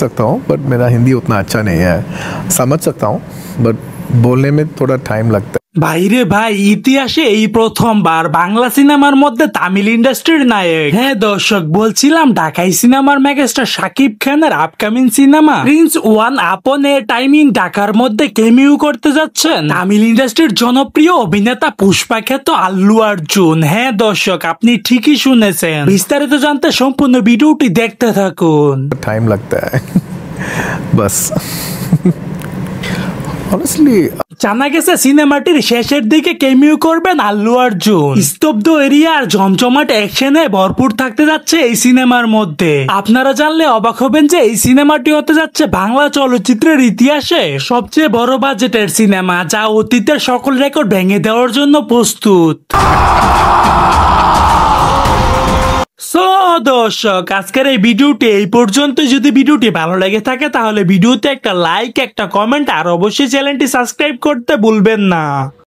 सकता हूँ बट मेरा हिंदी उतना अच्छा नहीं है। समझ सकता हूँ बट बोलने में थोड़ा टाइम लगता है। ভাইরে ভাই, ইতিহাসে এই প্রথমবার বাংলা সিনেমার মধ্যে তামিল ইন্ডাস্ট্রির নায়ক। হ্যাঁ দর্শক, বলছিলাম ঢাকাই সিনেমার মেগাস্টার শাকিব খানের upcoming cinema Prince one upon A time in ঢাকার মধ্যে কেমিউ করতে যাচ্ছেন তামিল ইন্ডাস্ট্রির জনপ্রিয় অভিনেতা পুষ্পা খ্যাত আল্লু অর্জুন। হ্যাঁ দর্শক, আপনি ঠিকই শুনেছেন। বিস্তারিত জানতে সম্পূর্ণ ভিডিওটি দেখতে থাকুন। टाइम लगता है बस honestly জানা গেছে সিনেমাটির শেষের দিকে কেমিউ করবেন আল্লু অর্জুন। স্তব্ধ এরিয়া আর জমজমাট অ্যাকশনে ভরপুর থাকতে যাচ্ছে এই সিনেমার মধ্যে। আপনারা জানলে অবাক হবেন যে এই সিনেমাটি হতে যাচ্ছে বাংলা চলচ্চিত্রের ইতিহাসে সবচেয়ে বড় বাজেটের সিনেমা, যা অতীতের সকল রেকর্ড ভেঙে দেওয়ার জন্য প্রস্তুত। সো দর্শক, আজকের এই ভিডিওটি এই পর্যন্ত। যদি ভিডিওটি ভালো লেগে থাকে তাহলে ভিডিওতে একটা লাইক, একটা কমেন্ট আর অবশ্যই চ্যানেলটি সাবস্ক্রাইব করতে ভুলবেন না।